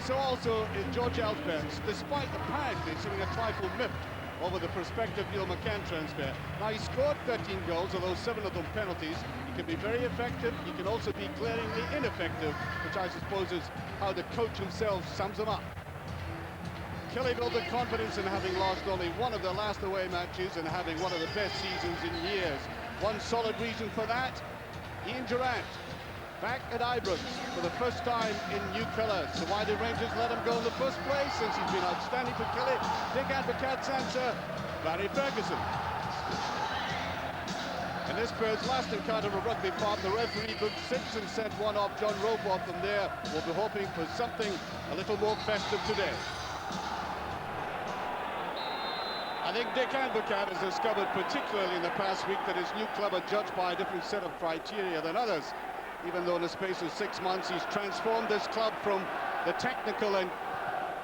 so also is George Alberts, despite apparently seeming a trifle miffed over the prospective Neil McCann transfer. Now, he scored 13 goals, although 7 of them penalties. He can be very effective. He can also be glaringly ineffective, which I suppose is how the coach himself sums him up. Kelly built the confidence in having lost only one of their last away matches and having one of the best seasons in years. One solid reason for that, Ian Durrant, back at Ibrox for the first time in new colours. So why did Rangers let him go in the first place, since he's been outstanding for Kelly? Dick Advocaat's answer, Barry Ferguson. In this Spurs' last encounter of rugby park, the referee booked 6 and sent one off John Roboth, and there we'll be hoping for something a little more festive today. I think Dick Advocaat has discovered, particularly in the past week, that his new club are judged by a different set of criteria than others. Even though in the space of 6 months he's transformed this club from the technical and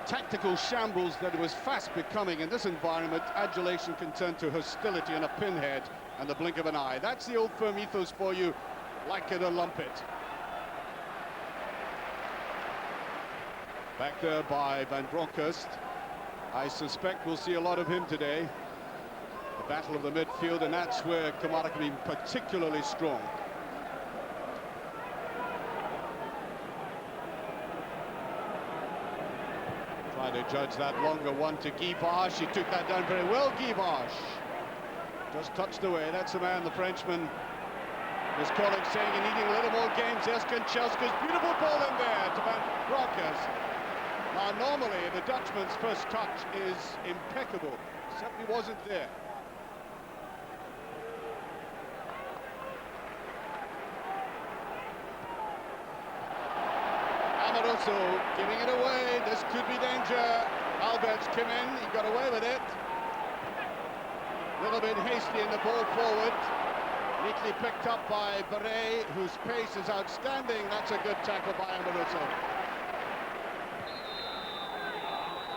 tactical shambles that it was fast becoming in this environment, adulation can turn to hostility and a pinhead and the blink of an eye. That's the old firm ethos for you, like it or lump it. Back there by Van Bronckhorst. I suspect we'll see a lot of him today. The battle of the midfield, and that's where Kilmarnock have been particularly strong. Trying to judge that longer one to Guy Barche. He took that down very well, Guy Barche. Just touched away. That's the man, the Frenchman. His colleague saying he needing a little more games. Yes, Kanchelska's beautiful ball in there to Van Bronckhorst. Now, normally, the Dutchman's first touch is impeccable. Certainly wasn't there. Amoroso giving it away. This could be danger. Alberts came in. He got away with it. A little bit hasty in the ball forward. Neatly picked up by Barret, whose pace is outstanding. That's a good tackle by Amoroso.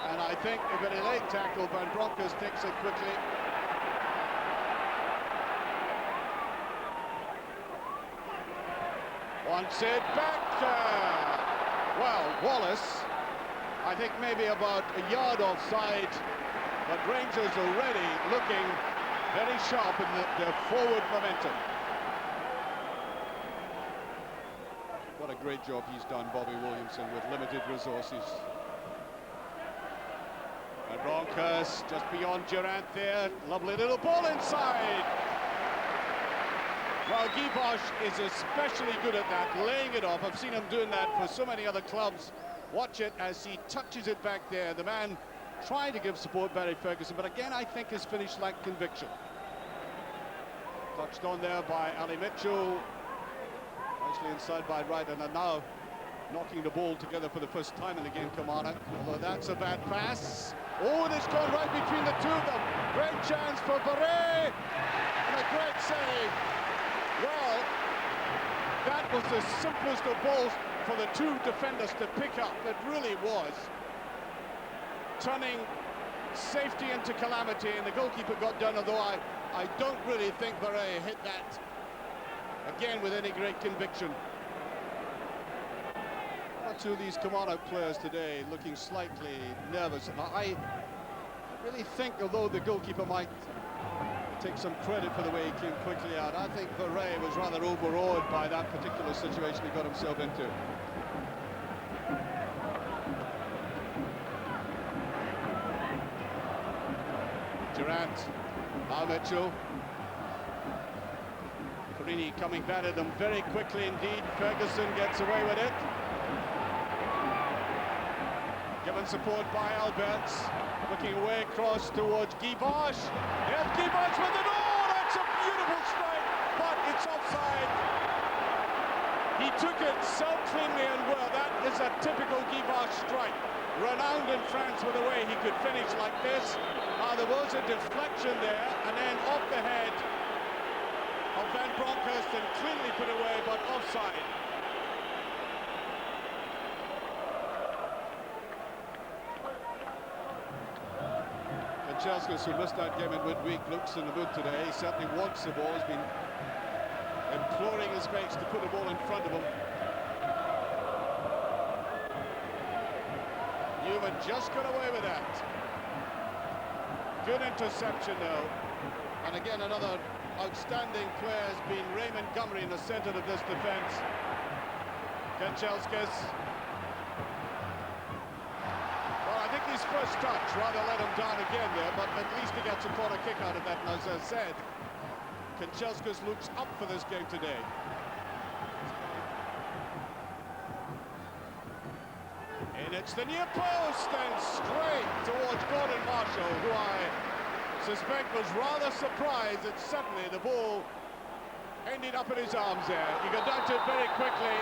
And I think a very late tackle, Van Bronckhorst takes it quickly. Wants it back. Well, Wallace, I think maybe about a yard offside, but Rangers already looking very sharp in their forward momentum. What a great job he's done, Bobby Williamson, with limited resources. And Bronckhorst just beyond Durrant there. Lovely little ball inside. Well, Guy Barche is especially good at that, laying it off. I've seen him doing that for so many other clubs. Watch it as he touches it back there. The man trying to give support, Barry Ferguson, but again, I think his finish lacked conviction. Touched on there by Ali Mitchell. Nicely inside by Ryder, and now knocking the ball together for the first time in the game, Kilmarnock. Although that's a bad pass. Oh, it's gone right between the two of them. Great chance for Barret, and a great save. Well, that was the simplest of balls for the two defenders to pick up. It really was. Turning safety into calamity, and the goalkeeper got done, although I don't really think Barret hit that again with any great conviction. Two of these Kilmarnock players today looking slightly nervous, and I really think, although the goalkeeper might take some credit for the way he came quickly out, I think Barret was rather overawed by that particular situation he got himself into. Durrant, now Mitchell. Carini coming back at them very quickly indeed. Ferguson gets away with it. Given support by Alberts, looking away across towards Guy Barche. There's Guy Barche with it. Oh, that's a beautiful strike, but it's offside. He took it so cleanly and well. That is a typical Guy Barche strike. Renowned in France for the way he could finish like this. There was a deflection there, and then off the head of Van Bronckhorst and cleanly put away, but offside. Kanchelska, who missed that game in midweek, looks in the mood today. He certainly wants the ball. He's been imploring his mates to put the ball in front of him. Newman just got away with that. Good interception though. And again, another outstanding player has been Raymond Montgomery in the centre of this defence. Kanchelskis. Well, I think his first touch rather let him down again there, but at least he gets a corner kick out of that. And as I said, Kanchelskis looks up for this game today. And it's the near post and straight towards Gordon Marshall, who I suspect was rather surprised that suddenly the ball ended up in his arms there. He got down to it very quickly.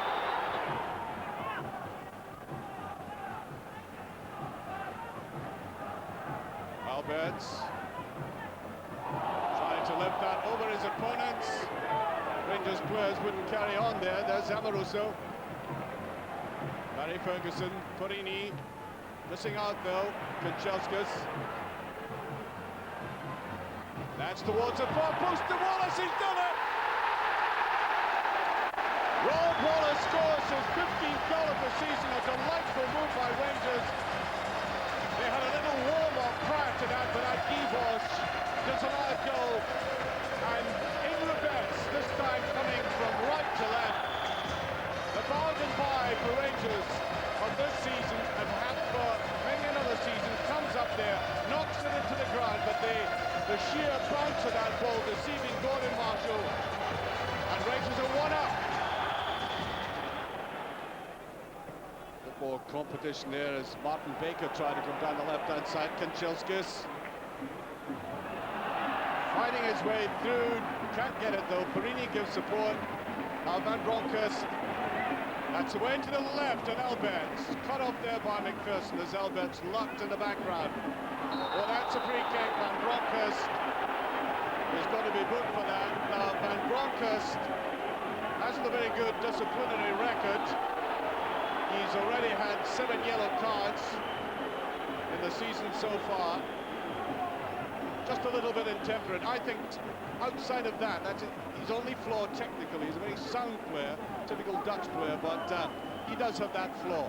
Alberts trying to lift that over his opponents. Rangers players wouldn't carry on there. There's Amoruso. Barry Ferguson, Porini, missing out though, Kanchelskis. That's towards the far post to Wallace, he's done it! Rob Wallace scores his 15th goal of the season, a delightful move by Rangers. They had a little warm-up prior to that, but Givos does a live goal. And in reverse, this time coming from right to left. The bargain buy for Rangers of this season and have for many another season comes up there, knocks it into the ground, but the sheer bounce of that ball deceiving Gordon Marshall, and Rangers are one up. A bit more competition there as Martin Baker tried to come down the left-hand side. Kanchelskis fighting his way through, can't get it though. Perini gives support. Now Van Bronckhorst. That's away to the left, and Alberts cut off there by McPherson as Alberts locked in the background. Well, that's a free kick. Van Bronckhorst is going to be booked for that. Now, Van Bronckhorst hasn't a very good disciplinary record. He's already had 7 yellow cards in the season so far. Just a little bit intemperate. I think outside of that, that's it. His only flaw technically. He's a very sound player, typical Dutch player, but he does have that flaw.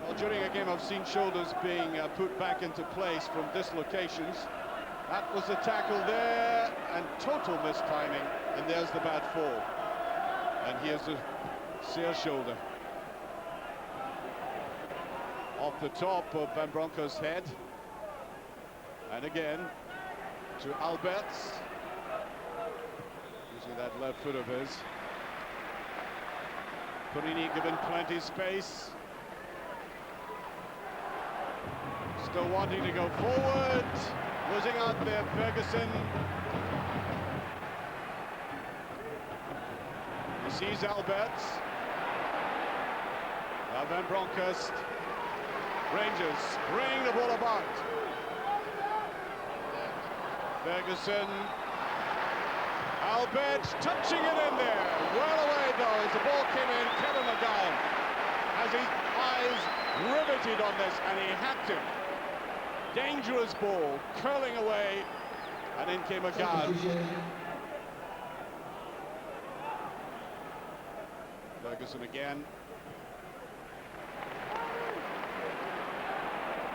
Well, during a game I've seen shoulders being put back into place from dislocations. That was the tackle there, and total mistiming, and there's the bad fall. And here's the Sear shoulder. Off the top of Van Bronckhorst's head. And again, to Alberts. Using that left foot of his. Perini given plenty space. Still wanting to go forward. Losing out there, Ferguson. He sees Alberts. Now Van Bronckhorst. Rangers bring the ball about. Ferguson. Alberts touching it in there. Well away though as the ball came in. Kevin McGowan has his eyes riveted on this, and he had to. Dangerous ball curling away, and in came McGowan. Ferguson again.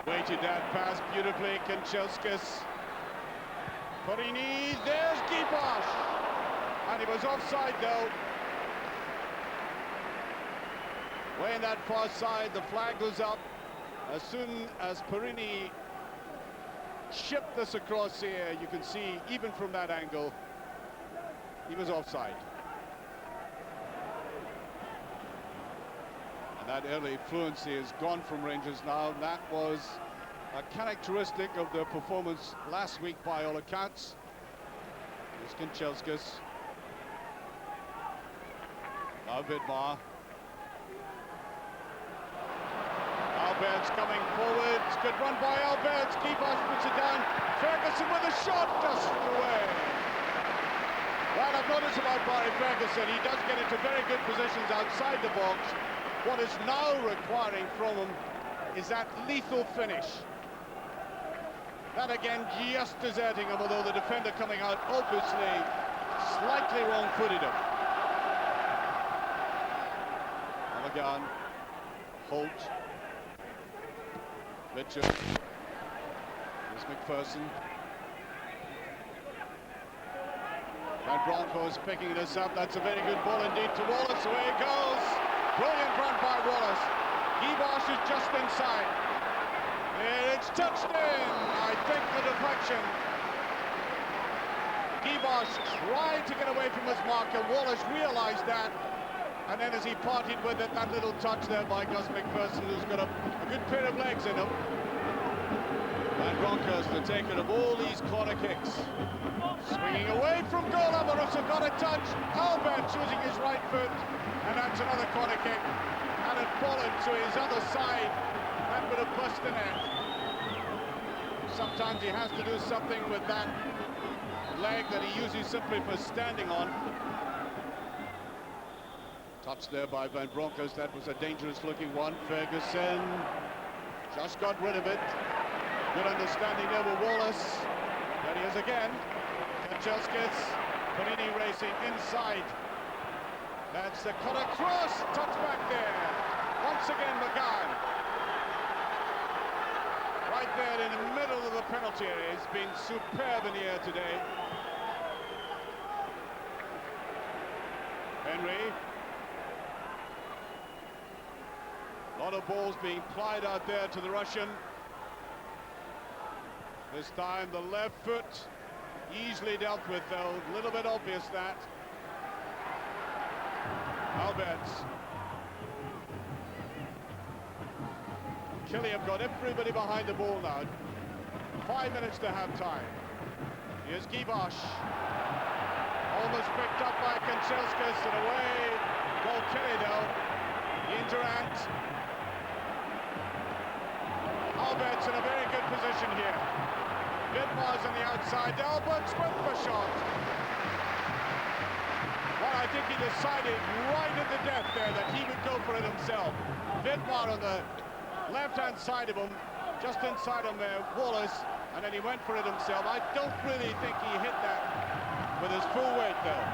Weighted that pass beautifully. Kanchelskis. Porini, there's Gibosh, and he was offside though. Way in that far side, the flag goes up as soon as Porini chipped this across here. You can see even from that angle he was offside, and that early fluency is gone from Rangers now. That was a characteristic of their performance last week by all accounts. Here's Kanchelskis. Now Vidmar. Alberts coming forward. Good run by Alberts. Gibosh puts it down. Ferguson with a shot just away. Well, I've noticed about Barry Ferguson, he does get into very good positions outside the box. What is now requiring from him is that lethal finish. That again just deserting him, although the defender coming out obviously slightly wrong-footed him. Again, Holt. Richard. Here's McPherson. And Broncos picking this up. That's a very good ball indeed to Wallace. Away it goes. Brilliant run by Wallace. Guiboche is just inside. And it's touched in. I think the deflection. Guiboche tried to get away from his marker. Wallace realized that. And then as he parted with it, that little touch there by Gus McPherson, who's got a good pair of legs in him. And Broncos, the taker of all these corner kicks. Swinging away from goal, Amoruso got a touch. Albert choosing his right foot. And that's another corner kick. And it fallen to his other side. That would have bust the net. Sometimes he has to do something with that leg that he uses simply for standing on. Touch there by Van Bronckhorst. That was a dangerous looking one. Ferguson just got rid of it. Good understanding there with Wallace. There he is again. Kanchelskis, Perini racing inside. That's the cut across. Touch back there. Once again, McGhee. Right there in the middle of the penalty area. He's been superb in the air today. Henry. A lot of balls being plied out there to the Russian. This time the left foot easily dealt with, though. A little bit obvious that. Alberts. Kelly have got everybody behind the ball now. 5 minutes to have time. Here's Guiboche. Almost picked up by Kanchelskis and away. Goal Kelly though. Durant. Albert's in a very good position here. Vidmar's on the outside. Albert's went for shot. Well, I think he decided right at the death there that he would go for it himself. Vidmar on the left-hand side of him, just inside him there, Wallace, and then he went for it himself. I don't really think he hit that with his full weight, though.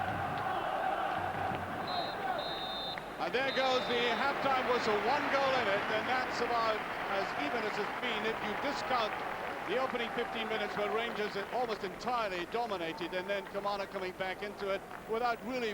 And there goes the halftime whistle, 1 goal in it, and that's about as even as it's been if you discount the opening 15 minutes where Rangers almost entirely dominated, and then Kilmarnock coming back into it without really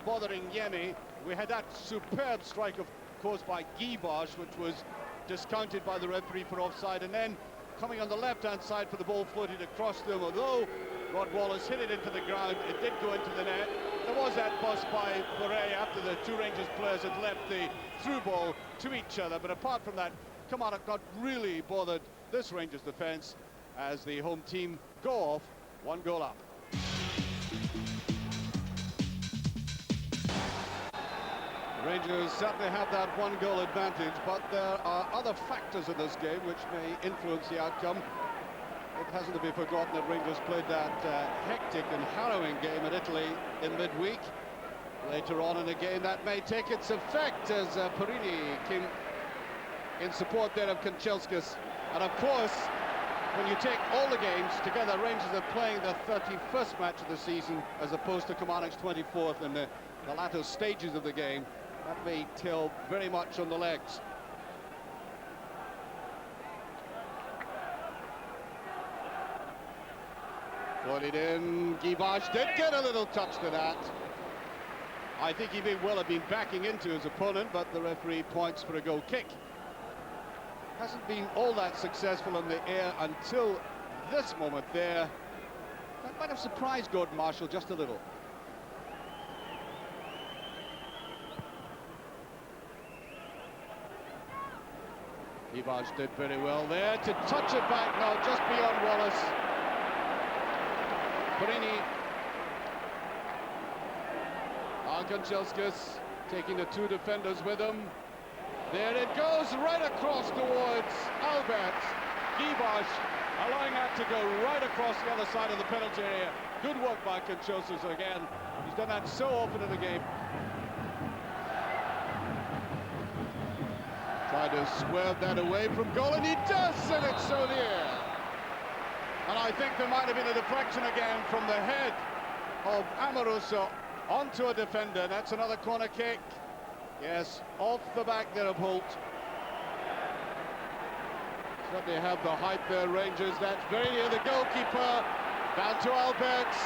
bothering Yemi. We had that superb strike, of course, by Guiboche, which was discounted by the referee for offside, and then coming on the left-hand side for the ball floated across them. Although Rod Wallace hit it into the ground, it did go into the net. There was that bust by Foray after the two Rangers players had left the through ball to each other, but apart from that, Kilmarnock not really bothered this Rangers defence as the home team go off 1 goal up. The Rangers certainly have that 1 goal advantage, but there are other factors in this game which may influence the outcome. It hasn't to be forgotten that Rangers played that hectic and harrowing game at Italy in midweek. Later on in the game that may take its effect as Perini came in support there of Kanchelskis. And of course, when you take all the games together, Rangers are playing their 31st match of the season as opposed to Kilmarnock's 24th in the latter stages of the game. That may tell very much on the legs. Floated in, Guiboche did get a little touch to that. I think he may well have been backing into his opponent, but the referee points for a goal kick. Hasn't been all that successful in the air until this moment there. That might have surprised Gordon Marshall just a little. Guiboche did very well there to touch it back now, just beyond Wallace. Perini. Kanchelskis taking the two defenders with him. There it goes, right across towards Albert. Guiboche allowing that to go right across the other side of the penalty area. Good work by Kanchelskis again. He's done that so often in the game. Tried to swerve that away from goal, and he does, and it's so near. And I think there might have been a deflection again from the head of Amoruso onto a defender. That's another corner kick. Yes, off the back there of Holt. Certainly have the height there, Rangers. That's very near the goalkeeper. Down to Alberts.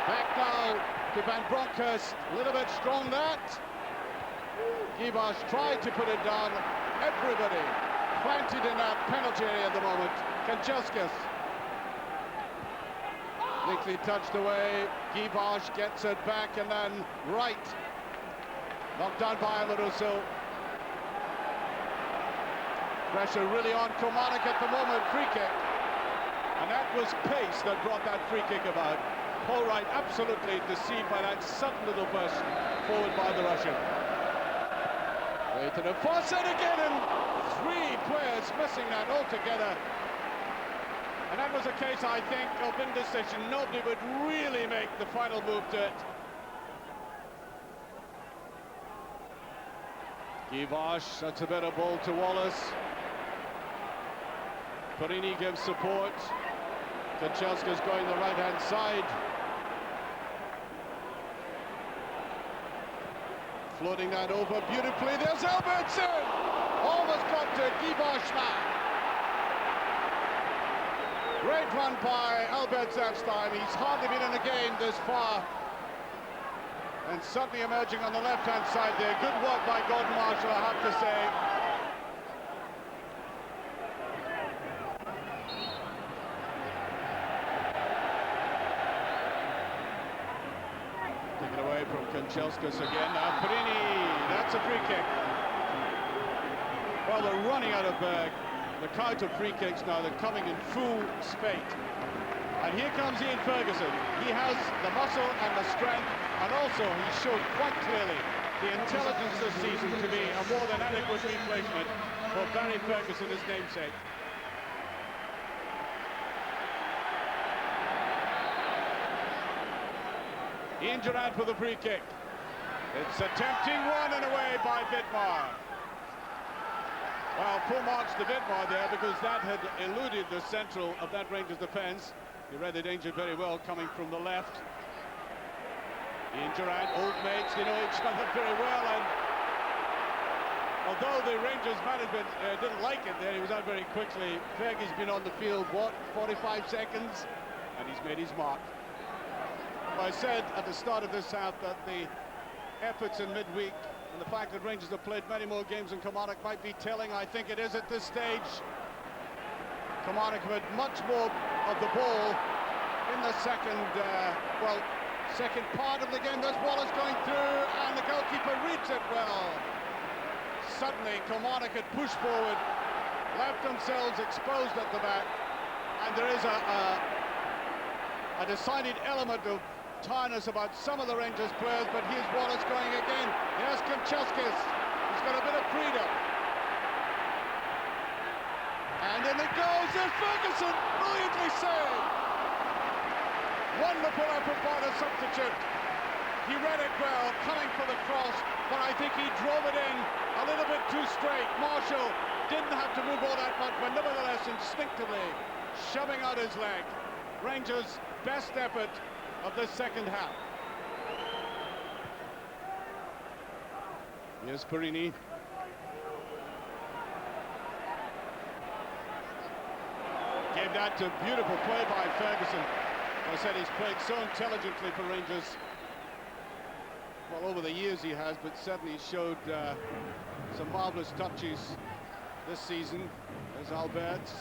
Back now to Van Bronckhorst. A little bit strong that. Givash tried to put it down. Everybody planted in that penalty area at the moment. Kanchelskis. Neatly touched away. Givash gets it back and then right. Knocked down by Amaruso. Pressure really on Kilmarnock at the moment. Free kick. And that was pace that brought that free kick about. Paul Wright absolutely deceived by that sudden little burst forward by the Russian. Way to the far side again, and three players missing that altogether. And that was a case, I think, of indecision. Nobody would really make the final move to it. Givash, that's a better ball to Wallace. Perini gives support. Kanchelskis going the right-hand side. Floating that over beautifully. There's Albertson! Almost got to Givash now. Great run by Alberts that time. He's hardly been in the game this far. And suddenly emerging on the left-hand side there. Good work by Gordon Marshall, I have to say. Taken away from Kanchelskis again. Now Perini, that's a free kick. Well, they're running out of the count of free kicks now. They're coming in full spate. And here comes Ian Ferguson. He has the muscle and the strength, and also he showed quite clearly the intelligence this season to be a more than adequate replacement for Barry Ferguson, his namesake. Ian Durant for the free kick. It's a tempting one and away by Vidmar. Well, full marks to Vidmar there because that had eluded the central of that Rangers defence. He read the danger very well coming from the left. Ian Durant, old mates, they know each other very well, and although the Rangers management didn't like it there, he was out very quickly. Fergie's been on the field, what, 45 seconds? And he's made his mark. Well, I said at the start of this half that the efforts in midweek and the fact that Rangers have played many more games than Kilmarnock might be telling. I think it is at this stage. Kilmarnock have had much more of the ball in the second part of the game. There's Wallace going through, and the goalkeeper reads it well. Suddenly, Kilmarnock had pushed forward, left themselves exposed at the back, and there is a decided element of tiredness about some of the Rangers players, but here's Wallace going again. Here's Kanchelskis. He's got a bit of freedom. And in it goes, there's Ferguson, brilliantly saved. Wonderful effort by the substitute. He read it well, coming for the cross, but I think he drove it in a little bit too straight. Marshall didn't have to move all that much, but nevertheless instinctively shoving out his leg. Rangers' best effort of the second half. Here's Perini. Gave that to beautiful play by Ferguson. I said he's played so intelligently for Rangers. Well, over the years he has, but certainly showed some marvellous touches this season. There's Alberts.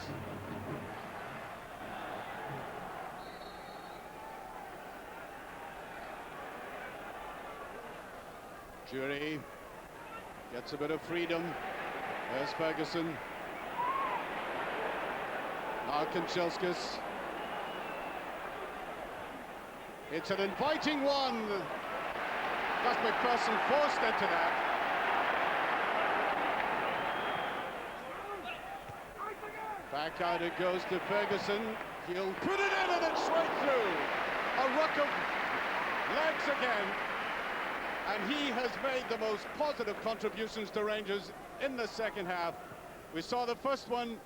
Jury gets a bit of freedom. There's Ferguson. Now Kanchelskis. It's an inviting one. Gus McPherson forced into that. Back out it goes to Ferguson. He'll put it in and it's right through. A ruck of legs again. And he has made the most positive contributions to Rangers in the second half. We saw the first one.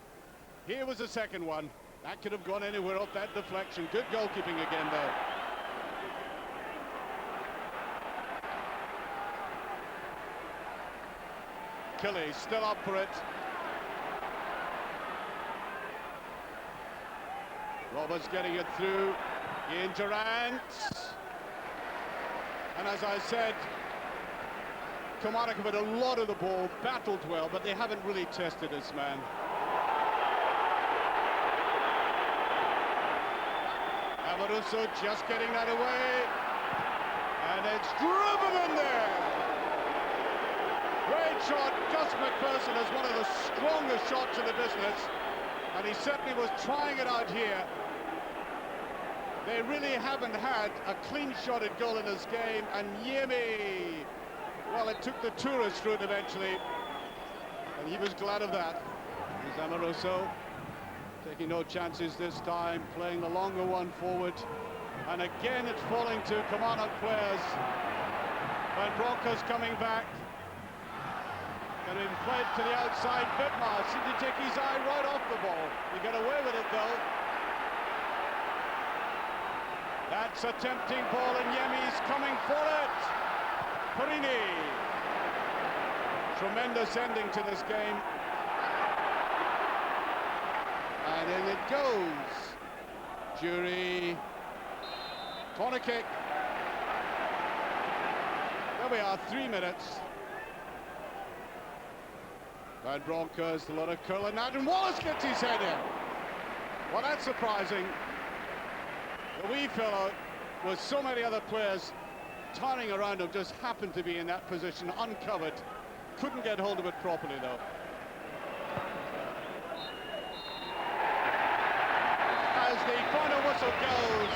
Here was the second one. That could have gone anywhere off that deflection. Good goalkeeping again, though. Kelly still up for it. Roberts getting it through. Ian Durant. And as I said, Kilmarnock have had a lot of the ball, battled well, but they haven't really tested this man. Amaruso just getting that away. And it's driven in there. Great shot. Gus McPherson has one of the strongest shots in the business. And he certainly was trying it out here. They really haven't had a clean-shotted goal in this game, and Yemi, well, it took the tourist route eventually, and he was glad of that. Here's Amaruso, taking no chances this time, playing the longer one forward, and again it's falling to Kilmarnock players. Van Bronckhorst coming back, and in played to the outside. Vidmar seemed to take his eye right off the ball. He got away with it though. That's a tempting ball, and Yemi's coming for it. Perini. Tremendous ending to this game. And in it goes. Jury. Corner kick. There we are, 3 minutes. Van Bronckhorst, a lot of curling out, and Wallace gets his head in. Well, that's surprising. The wee fellow, with so many other players turning around him, just happened to be in that position, uncovered. Couldn't get hold of it properly, though. As the final whistle goes,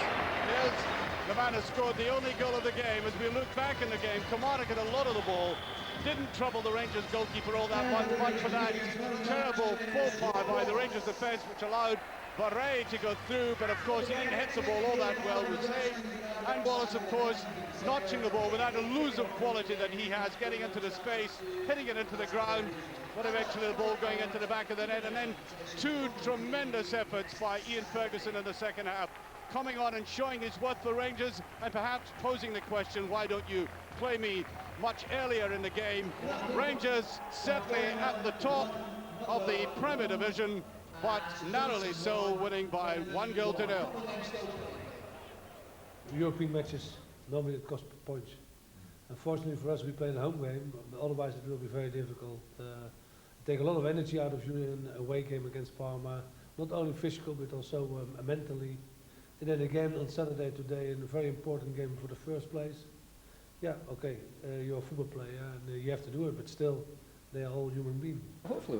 here's the man who scored the only goal of the game. As we look back in the game, Kilmarnock had a lot of the ball, didn't trouble the Rangers goalkeeper all that much, but for that terrible faux pas by the Rangers defence, which allowed Barre to go through, but of course he didn't hit the ball all that well, was saved. And Wallace, of course, notching the ball with that elusive quality that he has, getting into the space, hitting it into the ground, but eventually the ball going into the back of the net. And then two tremendous efforts by Ian Ferguson in the second half, coming on and showing his worth for Rangers, and perhaps posing the question, why don't you play me much earlier in the game? Rangers certainly at the top of the Premier Division, but narrowly so, winning by 1-0. European matches, normally it costs points. Unfortunately for us, we played a home game, otherwise it will be very difficult. Take a lot of energy out of you in a away game against Parma, not only physical but also mentally. And then again on Saturday today in a very important game for the first place. Yeah, okay, you're a football player and you have to do it, but still, they are all human beings. Hopefully